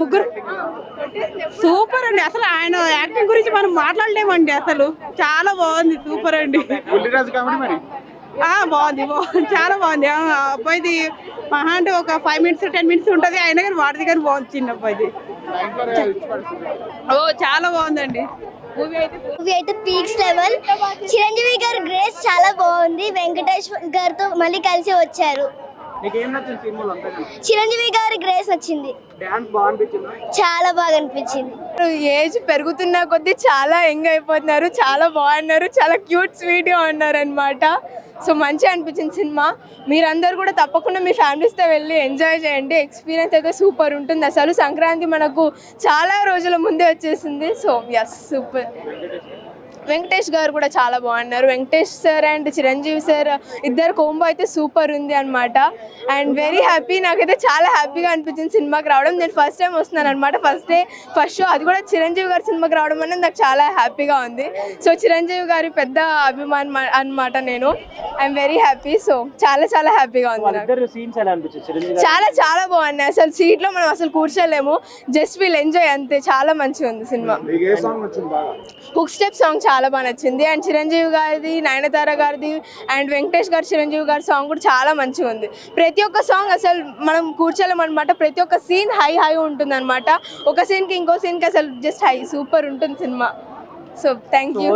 ముగ్గురు సూపర్ అండి. అసలు ఆయన యాక్టింగ్ గురించి మనం మాట్లాడలేమండి. అసలు చాలా బాగుంది, సూపర్ అండి. బాగుంది చాలా బాగుంది. అబ్బాయిది మహా అంటే ఒక 5 minutes 10 minutes ఉంటుంది. అయినా కానీ వాడిది కానీ బాగుంది చిన్న అబ్బాయిది. చాలా బాగుందండి మూవీ అయితే పీక్స్ లెవెల్. చిరంజీవి గారు గ్రేస్ చాలా బాగుంది. వెంకటేష్ గారితో మళ్ళీ కలిసి వచ్చారు. చిరంజీవి గారి గ్రేస్ నచ్చింది, చాలా బాగా అనిపించింది. ఏజ్ పెరుగుతున్న కొద్దీ చాలా యంగ్ అయిపోతున్నారు, చాలా బాగున్నారు, చాలా క్యూట్ స్వీట్గా ఉన్నారు అనమాట. సో మంచిగా అనిపించింది సినిమా. మీరందరూ కూడా తప్పకుండా మీ ఫ్యామిలీస్తో వెళ్ళి ఎంజాయ్ చేయండి. ఎక్స్పీరియన్స్ అయితే సూపర్ ఉంటుంది. అసలు సంక్రాంతి మనకు చాలా రోజుల ముందే వచ్చేసింది. So yes super. వెంకటేష్ గారు కూడా చాలా బాగున్నారు. Venkatesh sir and Chiranjeevi sir ఇద్దరు కోంబో అయితే సూపర్ ఉంది అనమాట. And very happy. నాకైతే చాలా హ్యాపీగా అనిపించింది సినిమాకి రావడం. నేను ఫస్ట్ టైం వస్తున్నాను అనమాట. ఫస్ట్ షో, అది కూడా చిరంజీవి గారి సినిమాకి రావడం అనేది నాకు చాలా హ్యాపీగా ఉంది. సో చిరంజీవి గారి పెద్ద అభిమానం అనమాట నేను. I'm very happy. సో చాలా చాలా హ్యాపీగా ఉంది. చాలా చాలా బాగున్నాయి. అసలు సీట్లో మనం అసలు కూర్చోలేము, జస్ట్ వీల్ ఎంజాయ్ అంతే. చాలా మంచిగా ఉంది సినిమా. హుక్ స్టెప్ సాంగ్ చాలా బాగా నచ్చింది. అండ్ చిరంజీవి గారిది, నయనతార గారిది అండ్ వెంకటేష్ గారు చిరంజీవి గారి సాంగ్ కూడా చాలా మంచిగా ఉంది. ప్రతి ఒక్క సాంగ్ అసలు మనం కూర్చోలేము అనమాట. ప్రతి ఒక్క సీన్ హై ఉంటుంది అనమాట. ఒక సీన్కి ఇంకో సీన్కి అసలు జస్ట్ హై సూపర్ ఉంటుంది cinema. So thank you.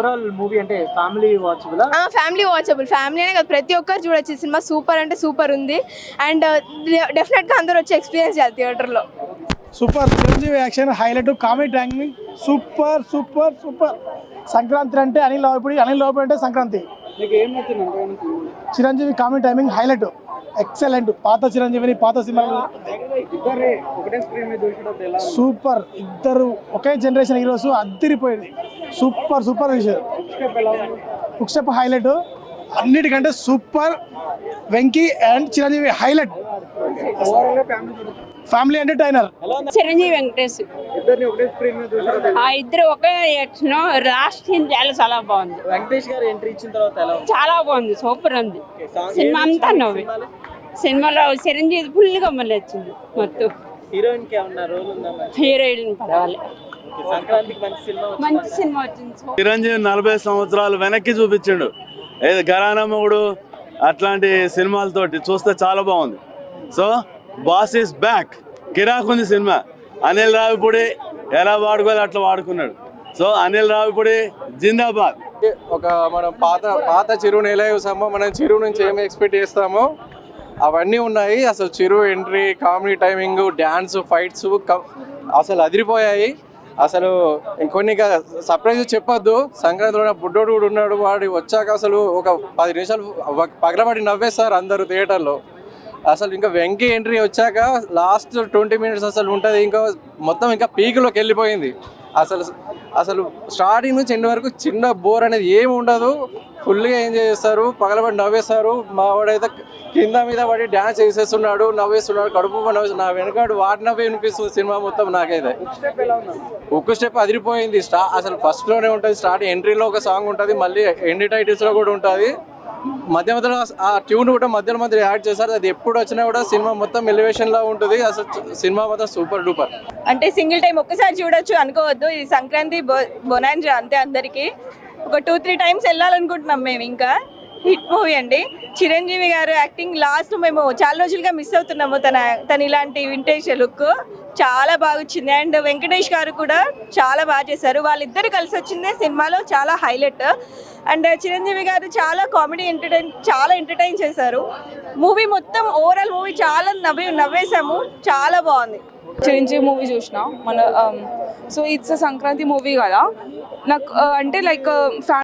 Family watchable. Family అనే కాదు, ప్రతి ఒక్కరు చూడొచ్చు సినిమా. సూపర్ అంటే సూపర్ ఉంది. అండ్ డెఫినెట్గా అందరూ వచ్చి ఎక్స్పీరియన్స్ చేయాలి థియేటర్లో. Super. Chiranjeevi action highlight, comedy timing super super super. Sankranti అంటే అనిల్ రావిపూడి అంటే Sankranti. Chiranjeevi comedy timing highlight, excellent. పాత చిరంజీవిని పాత సినిమా సూపర్. ఇద్దరు ఒకే జనరేషన్ హీరోస్, అద్దరిపోయింది. సూపర్ సూపర్ విషయం. హుక్ స్టెప్ హైలైట్, అన్నిటికంటే super. Venky and Chiranjeevi highlight. Family entertainer. Chiranjeevi Venkatesh ఇద్దరు ఒకే యాక్షన్. లాస్ట్ సీన్ చాలా బాగుంది. వెంకటేష్ గారు ఎంట్రీ ఇచ్చిన తర్వాత ఎలా ఉంది? చాలా బాగుంది, సూపర్ ఉంది. సినిమా అంతా నవ్వి. సినిమాలో చిరంజీవి ఫుల్గా మళ్ళీ వచ్చింది మొత్తం. హీరోయిన్ కి ఏమన్నా రోల్ ఉందా? హీరోయిన్ పర్వాలి. సంక్రాంతికి మంచి సినిమా వచ్చింది. చిరంజీవి 40 సంవత్సరాలు వెనక్కి చూపించాడు. ఘరానా మొగుడు అట్లాంటి సినిమాలతోటి చూస్తే చాలా బాగుంది. So boss is back. కిరాకుంది సినిమా. అనిల్ రావిపూడి ఎలా వాడుకోవాలి అట్లా వాడుకున్నాడు. సో అనిల్ రావిపూడి జిందాబాద్. ఒక మనం పాత చిరుని ఎలా చూసామో, మనం చిరు నుంచి ఏమి ఎక్స్పెక్ట్ చేస్తామో అవన్నీ ఉన్నాయి. అసలు Chiru entry, comedy timing, dance, fights అసలు అదిరిపోయాయి. అసలు ఇంకొన్ని సర్ప్రైజ్ చెప్పొద్దు. సంక్రాంతిలో బుడ్డోడు కూడా ఉన్నాడు. వాడు వచ్చాక అసలు ఒక 10 నిమిషాలు పగలబడి నవ్వేస్తారు అందరూ థియేటర్లో. అసలు ఇంకా వెంకీ ఎంట్రీ వచ్చాక లాస్ట్ 20 minutes అసలు ఉంటుంది. ఇంకా మొత్తం ఇంకా పీక్లోకి వెళ్ళిపోయింది. అసలు స్టార్టింగ్ నుంచి ఎండ్ వరకు చిన్న బోర్ అనేది ఏమి ఉండదు. ఫుల్గా ఎంజాయ్ చేస్తారు, పగలబడి నవ్వేస్తారు. మా వాడైతే కింద మీద పడి డ్యాన్స్ చేసేస్తున్నాడు, నవ్వేస్తున్నాడు, కడుపు నా వెనకాడు వాటి నవ్వే వినిపిస్తుంది సినిమా మొత్తం. నాకైతే ఒక్క స్టెప్ అదిరిపోయింది. అసలు ఫస్ట్లోనే ఉంటుంది. స్టార్ట్ ఎంట్రీలో ఒక సాంగ్ ఉంటుంది, మళ్ళీ ఎండ్ టైటిల్స్లో కూడా ఉంటుంది. మధ్య మధ్యలో ఆ ట్యూన్ కూడా మధ్యలో యాడ్ చేశారు. అది ఎప్పుడు వచ్చినా కూడా సినిమా మొత్తం ఎలివేషన్ లా ఉంటుంది. అసలు సినిమా మొత్తం సూపర్ డూపర్. అంటే సింగిల్ టైం ఒక్కసారి చూడొచ్చు అనుకోవద్దు. ఇది సంక్రాంతి బొనాంజా అంతే. అందరికీ ఒక 2-3 times వెళ్ళాలనుకుంటున్నాం మేము. ఇంకా హిట్ మూవీ అండి. చిరంజీవి గారు యాక్టింగ్ లాస్ట్ మేము చాలా రోజులుగా మిస్ అవుతున్నాము. తన ఇలాంటి వింటేజ్ లుక్ చాలా బాగా వచ్చింది. అండ్ వెంకటేష్ గారు కూడా చాలా బాగా చేశారు. వాళ్ళిద్దరు కలిసి వచ్చిందే సినిమాలో చాలా హైలైట్. అండ్ చిరంజీవి గారు చాలా కామెడీ చాలా ఎంటర్టైన్ చేశారు. మూవీ మొత్తం ఓవరాల్ మూవీ చాలా నవ్వేశాము. చాలా బాగుంది. చిరంజీవి మూవీ చూసిన మన. సో ఇట్స్ సంక్రాంతి మూవీ కదా. నాకు అంటే లైక్